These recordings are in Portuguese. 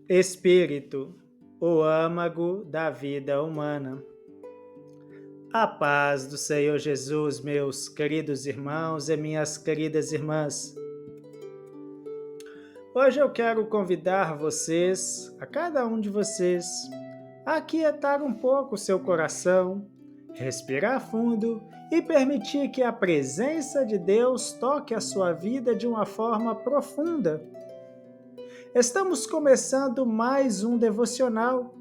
Espírito, o âmago da vida humana. A paz do Senhor Jesus, meus queridos irmãos e minhas queridas irmãs. Hoje eu quero convidar vocês, a cada um de vocês, a aquietar um pouco o seu coração, respirar fundo e permitir que a presença de Deus toque a sua vida de uma forma profunda. Estamos começando mais um devocional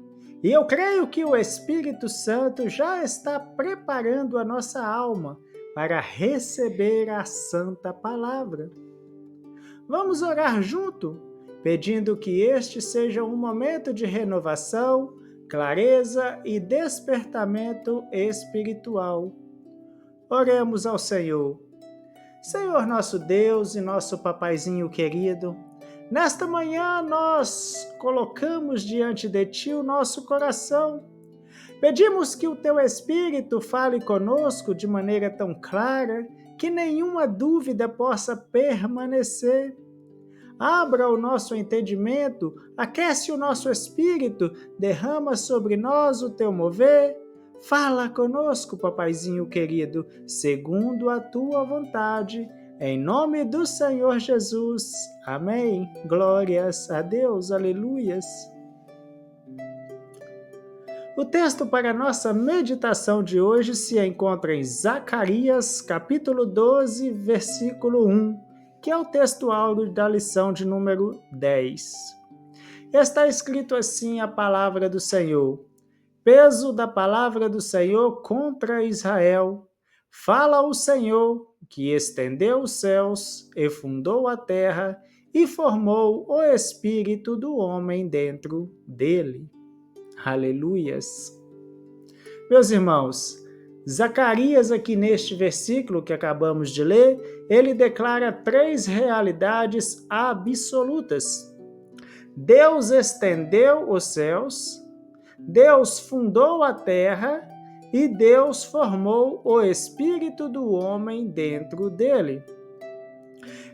e eu creio que o Espírito Santo já está preparando a nossa alma para receber a Santa Palavra. Vamos orar junto, pedindo que este seja um momento de renovação, clareza e despertamento espiritual. Oremos ao Senhor. Senhor nosso Deus e nosso papaizinho querido, nesta manhã nós colocamos diante de Ti o nosso coração. Pedimos que o Teu Espírito fale conosco de maneira tão clara que nenhuma dúvida possa permanecer. Abra o nosso entendimento, aquece o nosso espírito, derrama sobre nós o Teu mover. Fala conosco, papaizinho querido, segundo a Tua vontade. Em nome do Senhor Jesus. Amém. Glórias a Deus. Aleluias. O texto para a nossa meditação de hoje se encontra em Zacarias, capítulo 12, versículo 1, que é o texto áureo da lição de número 10. Está escrito assim a palavra do Senhor. Peso da palavra do Senhor contra Israel. Fala o Senhor, que estendeu os céus e fundou a terra e formou o espírito do homem dentro dele. Aleluias. Meus irmãos, Zacarias aqui neste versículo que acabamos de ler, ele declara três realidades absolutas. Deus estendeu os céus, Deus fundou a terra e Deus formou o espírito do homem dentro dele.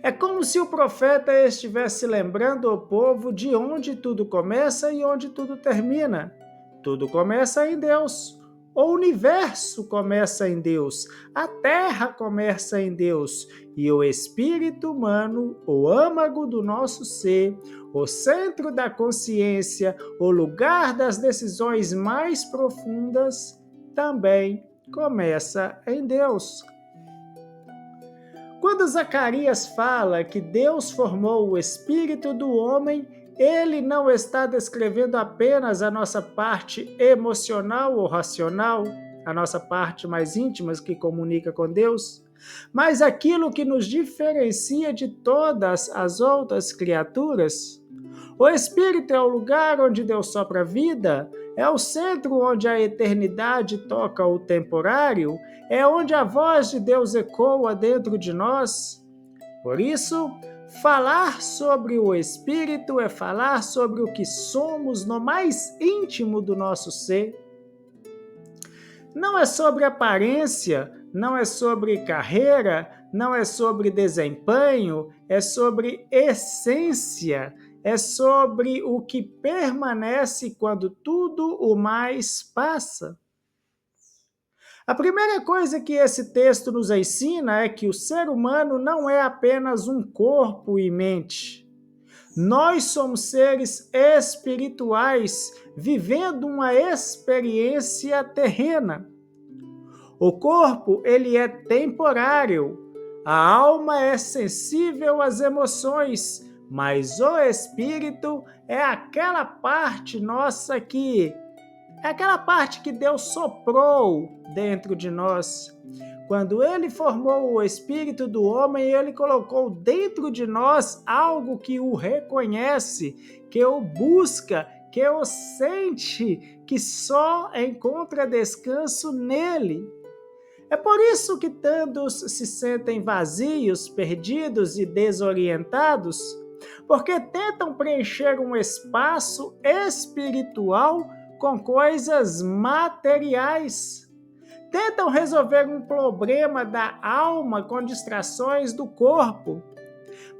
É como se o profeta estivesse lembrando ao povo de onde tudo começa e onde tudo termina. Tudo começa em Deus. O universo começa em Deus. A terra começa em Deus. E o espírito humano, o âmago do nosso ser, o centro da consciência, o lugar das decisões mais profundas, também começa em Deus. Quando Zacarias fala que Deus formou o espírito do homem, ele não está descrevendo apenas a nossa parte emocional ou racional, a nossa parte mais íntima que comunica com Deus, mas aquilo que nos diferencia de todas as outras criaturas. O espírito é o lugar onde Deus sopra a vida, é o centro onde a eternidade toca o temporário, é onde a voz de Deus ecoa dentro de nós. Por isso, falar sobre o Espírito é falar sobre o que somos no mais íntimo do nosso ser. Não é sobre aparência, não é sobre carreira, não é sobre desempenho, é sobre essência, é sobre o que permanece quando tudo o mais passa. A primeira coisa que esse texto nos ensina é que o ser humano não é apenas um corpo e mente. Nós somos seres espirituais vivendo uma experiência terrena. O corpo, ele é temporário. A alma é sensível às emoções, mas o espírito é aquela parte nossa que é aquela parte que Deus soprou dentro de nós. Quando Ele formou o espírito do homem, Ele colocou dentro de nós algo que o reconhece, que o busca, que o sente, que só encontra descanso nele. É por isso que tantos se sentem vazios, perdidos e desorientados, porque tentam preencher um espaço espiritual com coisas materiais. Tentam resolver um problema da alma com distrações do corpo.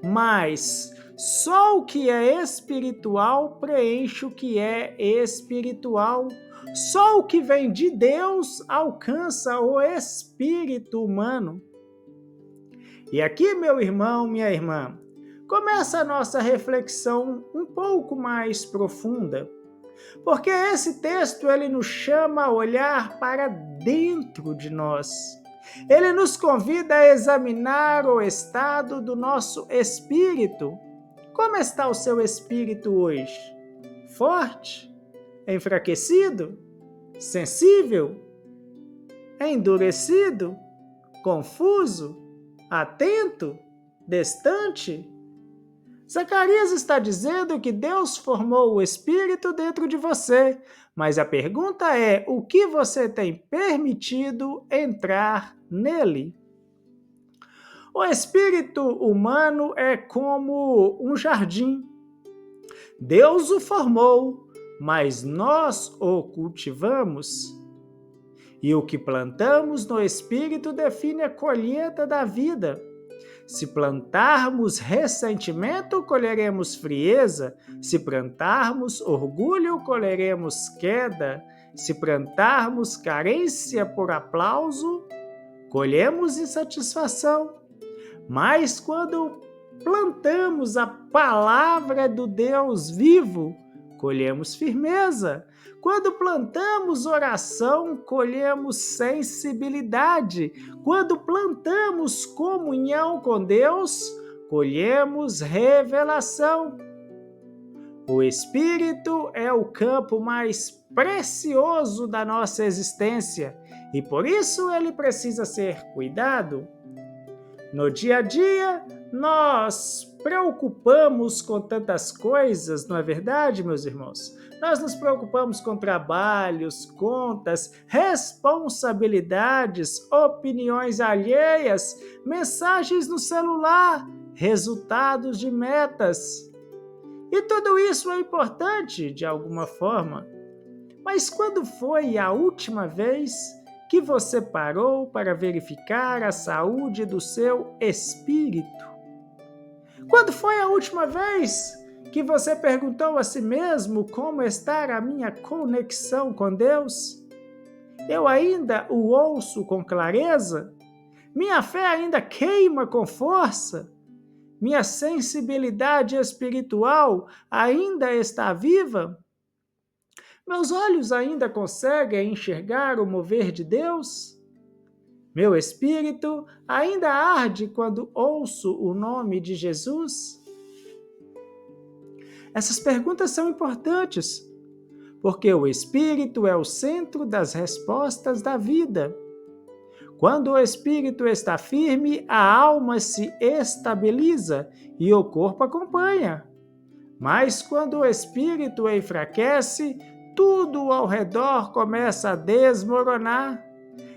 Mas só o que é espiritual preenche o que é espiritual. Só o que vem de Deus alcança o espírito humano. E aqui, meu irmão, minha irmã, começa a nossa reflexão um pouco mais profunda, porque esse texto ele nos chama a olhar para dentro de nós. Ele nos convida a examinar o estado do nosso espírito. Como está o seu espírito hoje? Forte? Enfraquecido? Sensível? Endurecido? Confuso? Atento? Distante? Zacarias está dizendo que Deus formou o Espírito dentro de você, mas a pergunta é: o que você tem permitido entrar nele? O espírito humano é como um jardim. Deus o formou, mas nós o cultivamos. E o que plantamos no espírito define a colheita da vida. Se plantarmos ressentimento, colheremos frieza. Se plantarmos orgulho, colheremos queda. Se plantarmos carência por aplauso, colhemos insatisfação. Mas quando plantamos a palavra do Deus vivo, colhemos firmeza. Quando plantamos oração, colhemos sensibilidade. Quando plantamos comunhão com Deus, colhemos revelação. O Espírito é o campo mais precioso da nossa existência e por isso ele precisa ser cuidado. No dia a dia, nós preocupamos com tantas coisas, não é verdade, meus irmãos? Nós nos preocupamos com trabalhos, contas, responsabilidades, opiniões alheias, mensagens no celular, resultados de metas. E tudo isso é importante de alguma forma. Mas quando foi a última vez que você parou para verificar a saúde do seu espírito? Quando foi a última vez que você perguntou a si mesmo como está a minha conexão com Deus? Eu ainda o ouço com clareza? Minha fé ainda queima com força? Minha sensibilidade espiritual ainda está viva? Meus olhos ainda conseguem enxergar o mover de Deus? Meu espírito ainda arde quando ouço o nome de Jesus? Essas perguntas são importantes, porque o espírito é o centro das respostas da vida. Quando o espírito está firme, a alma se estabiliza e o corpo acompanha. Mas quando o espírito enfraquece, tudo ao redor começa a desmoronar.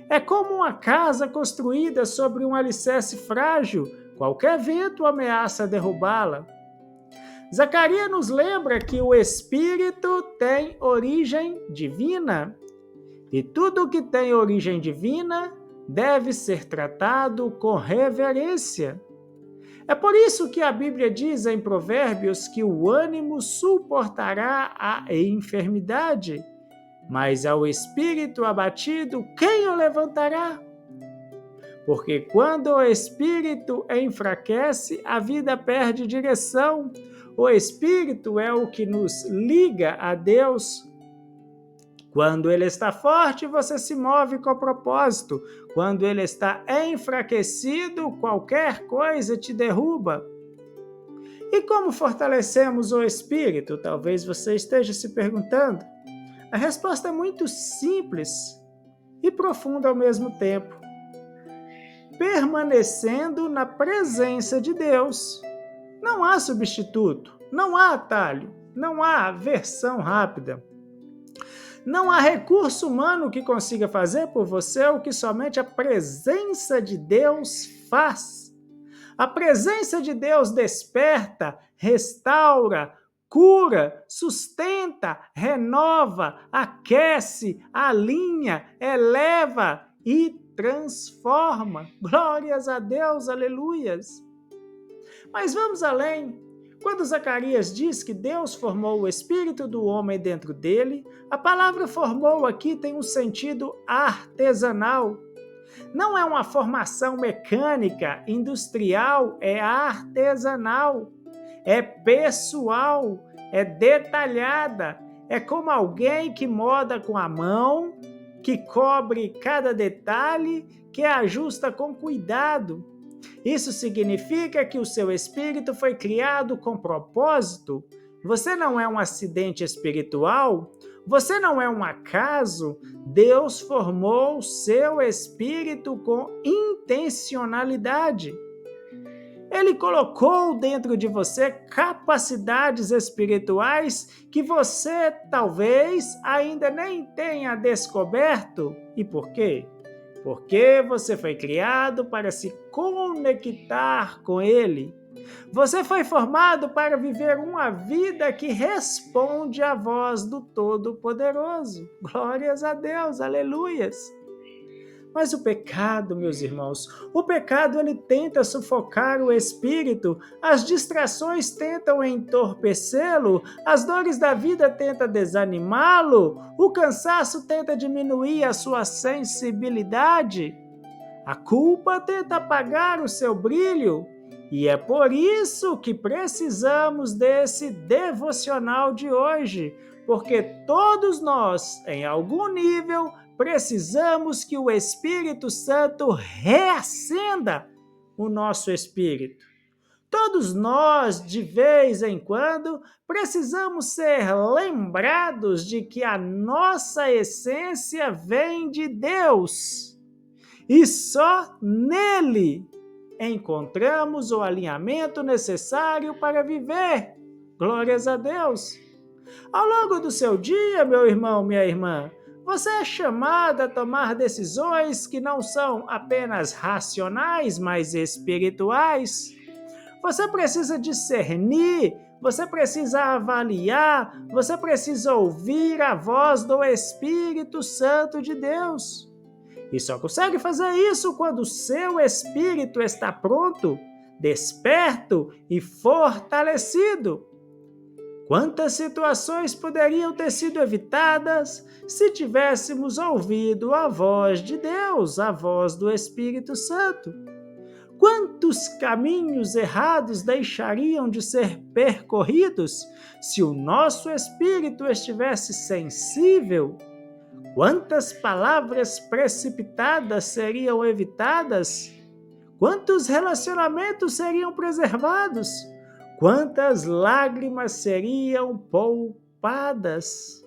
É como uma casa construída sobre um alicerce frágil, qualquer vento ameaça derrubá-la. Zacarias nos lembra que o Espírito tem origem divina, e tudo que tem origem divina deve ser tratado com reverência. É por isso que a Bíblia diz em Provérbios que o ânimo suportará a enfermidade, mas ao espírito abatido, quem o levantará? Porque quando o espírito enfraquece, a vida perde direção. O espírito é o que nos liga a Deus. Quando ele está forte, você se move com propósito. Quando ele está enfraquecido, qualquer coisa te derruba. E como fortalecemos o espírito? Talvez você esteja se perguntando. A resposta é muito simples e profunda ao mesmo tempo. Permanecendo na presença de Deus. Não há substituto, não há atalho, não há versão rápida. Não há recurso humano que consiga fazer por você o que somente a presença de Deus faz. A presença de Deus desperta, restaura, cura, sustenta, renova, aquece, alinha, eleva e transforma. Glórias a Deus, aleluias! Mas vamos além. Quando Zacarias diz que Deus formou o espírito do homem dentro dele, a palavra formou aqui tem um sentido artesanal. Não é uma formação mecânica, industrial, é artesanal, é pessoal, é detalhada, é como alguém que moda com a mão, que cobre cada detalhe, que ajusta com cuidado. Isso significa que o seu espírito foi criado com propósito. Você não é um acidente espiritual, você não é um acaso. Deus formou seu espírito com intencionalidade. Ele colocou dentro de você capacidades espirituais que você talvez ainda nem tenha descoberto. E por quê? Porque você foi criado para se conectar com Ele. Você foi formado para viver uma vida que responde à voz do Todo-Poderoso. Glórias a Deus, aleluias. Mas o pecado, meus irmãos, o pecado ele tenta sufocar o espírito, as distrações tentam entorpecê-lo, as dores da vida tentam desanimá-lo, o cansaço tenta diminuir a sua sensibilidade, a culpa tenta apagar o seu brilho. E é por isso que precisamos desse devocional de hoje, porque todos nós, em algum nível, precisamos que o Espírito Santo reacenda o nosso espírito. Todos nós, de vez em quando, precisamos ser lembrados de que a nossa essência vem de Deus. E só nele encontramos o alinhamento necessário para viver. Glórias a Deus! Ao longo do seu dia, meu irmão, minha irmã, você é chamado a tomar decisões que não são apenas racionais, mas espirituais. Você precisa discernir, você precisa avaliar, você precisa ouvir a voz do Espírito Santo de Deus. E só consegue fazer isso quando o seu espírito está pronto, desperto e fortalecido. Quantas situações poderiam ter sido evitadas se tivéssemos ouvido a voz de Deus, a voz do Espírito Santo? Quantos caminhos errados deixariam de ser percorridos se o nosso espírito estivesse sensível? Quantas palavras precipitadas seriam evitadas? Quantos relacionamentos seriam preservados? Quantas lágrimas seriam poupadas?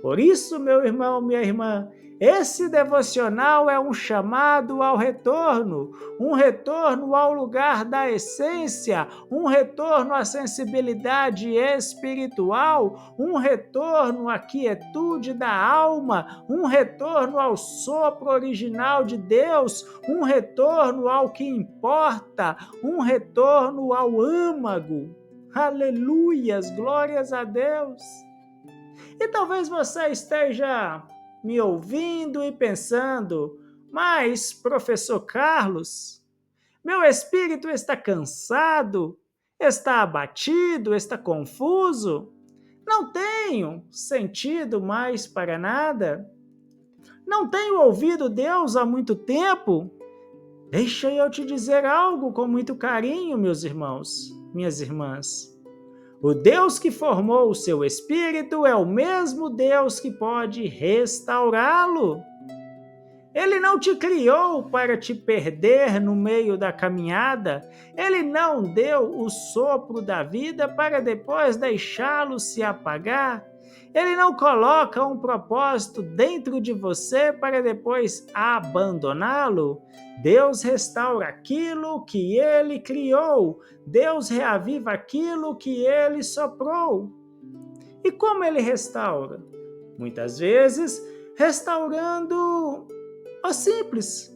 Por isso, meu irmão, minha irmã, esse devocional é um chamado ao retorno, um retorno ao lugar da essência, um retorno à sensibilidade espiritual, um retorno à quietude da alma, um retorno ao sopro original de Deus, um retorno ao que importa, um retorno ao âmago. Aleluias, glórias a Deus! E talvez você esteja me ouvindo e pensando, mas, professor Carlos, meu espírito está cansado, está abatido, está confuso, não tenho sentido mais para nada, não tenho ouvido Deus há muito tempo. Deixa eu te dizer algo com muito carinho, meus irmãos, minhas irmãs. O Deus que formou o seu espírito é o mesmo Deus que pode restaurá-lo. Ele não te criou para te perder no meio da caminhada. Ele não deu o sopro da vida para depois deixá-lo se apagar. Ele não coloca um propósito dentro de você para depois abandoná-lo. Deus restaura aquilo que Ele criou. Deus reaviva aquilo que Ele soprou. E como Ele restaura? Muitas vezes, restaurando o simples,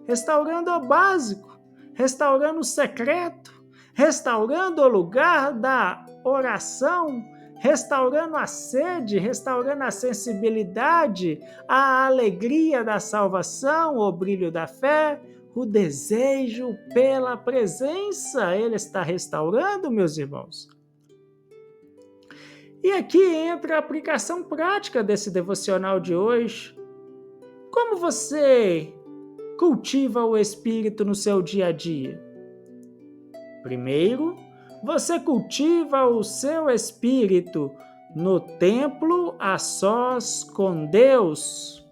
restaurando o básico, restaurando o secreto, restaurando o lugar da oração, restaurando a sede, restaurando a sensibilidade, a alegria da salvação, o brilho da fé, o desejo pela presença. Ele está restaurando, meus irmãos. E aqui entra a aplicação prática desse devocional de hoje. Como você cultiva o Espírito no seu dia a dia? Primeiro, você cultiva o seu Espírito no templo a sós com Deus.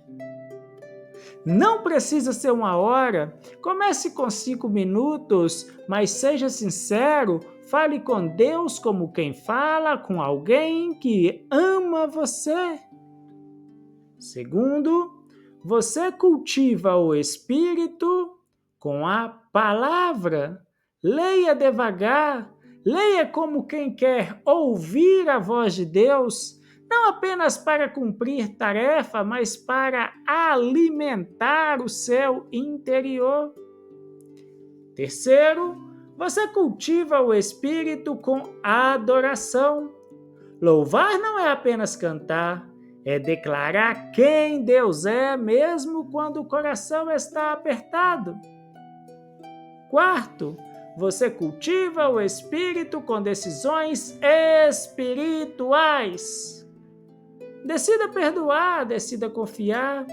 Não precisa ser 1 hora, comece com 5 minutos, mas seja sincero, fale com Deus como quem fala com alguém que ama você. Segundo, você cultiva o Espírito com a palavra. Leia devagar, leia como quem quer ouvir a voz de Deus, não apenas para cumprir tarefa, mas para alimentar o seu interior. Terceiro, você cultiva o Espírito com adoração. Louvar não é apenas cantar, é declarar quem Deus é, mesmo quando o coração está apertado. Quarto, você cultiva o Espírito com decisões espirituais. Decida perdoar, decida confiar,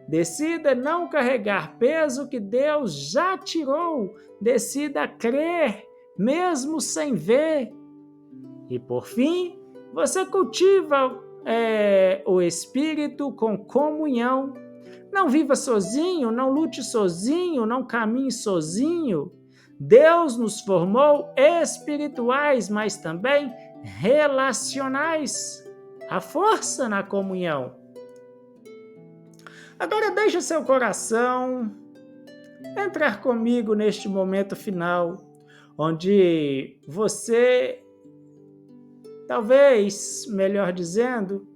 decida não carregar peso que Deus já tirou, decida crer, mesmo sem ver. E por fim, você cultiva o Espírito com comunhão. Não viva sozinho, não lute sozinho, não caminhe sozinho. Deus nos formou espirituais, mas também relacionais. A força na comunhão. Agora deixe seu coração entrar comigo neste momento final, onde você, talvez, melhor dizendo,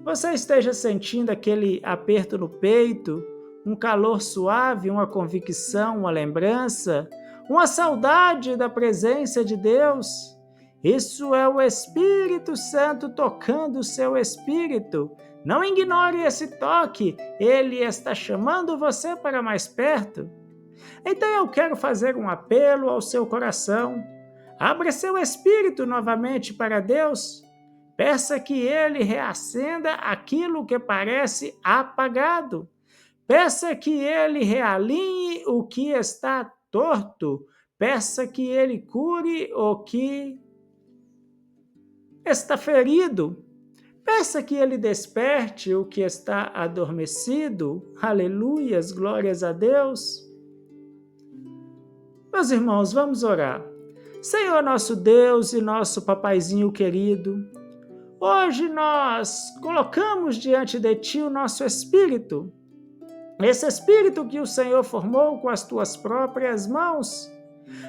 você esteja sentindo aquele aperto no peito, um calor suave, uma convicção, uma lembrança, uma saudade da presença de Deus. Isso é o Espírito Santo tocando o seu espírito. Não ignore esse toque, ele está chamando você para mais perto. Então eu quero fazer um apelo ao seu coração. Abra seu espírito novamente para Deus. Peça que ele reacenda aquilo que parece apagado. Peça que ele realinhe o que está torto. Peça que ele cure o que está ferido. Peça que ele desperte o que está adormecido. Aleluias, glórias a Deus. Meus irmãos, vamos orar. Senhor nosso Deus e nosso papaizinho querido, hoje nós colocamos diante de Ti o nosso espírito. Esse espírito que o Senhor formou com as Tuas próprias mãos.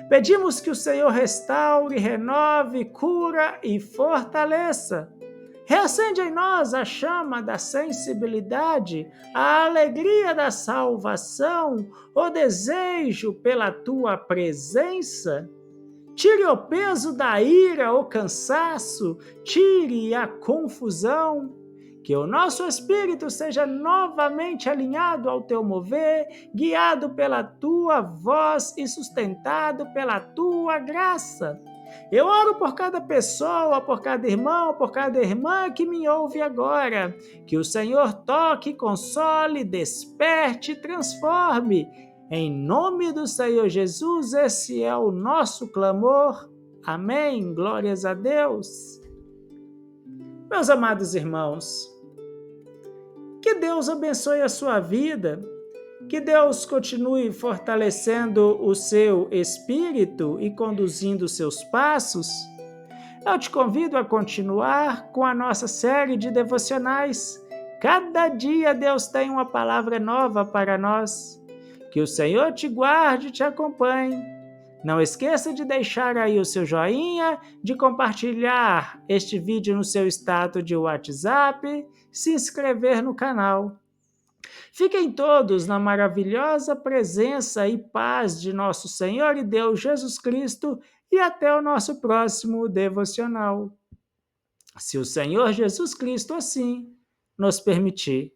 Pedimos que o Senhor restaure, renove, cura e fortaleça. Reacende em nós a chama da sensibilidade, a alegria da salvação, o desejo pela Tua presença. Tire o peso da ira, o cansaço, tire a confusão. Que o nosso espírito seja novamente alinhado ao Teu mover, guiado pela Tua voz e sustentado pela Tua graça. Eu oro por cada pessoa, por cada irmão, por cada irmã que me ouve agora. Que o Senhor toque, console, desperte e transforme. Em nome do Senhor Jesus, esse é o nosso clamor. Amém. Glórias a Deus. Meus amados irmãos, que Deus abençoe a sua vida. Que Deus continue fortalecendo o seu espírito e conduzindo seus passos. Eu te convido a continuar com a nossa série de devocionais. Cada dia Deus tem uma palavra nova para nós. Que o Senhor te guarde e te acompanhe. Não esqueça de deixar aí o seu joinha, de compartilhar este vídeo no seu status de WhatsApp, se inscrever no canal. Fiquem todos na maravilhosa presença e paz de nosso Senhor e Deus Jesus Cristo e até o nosso próximo devocional. Se o Senhor Jesus Cristo assim nos permitir.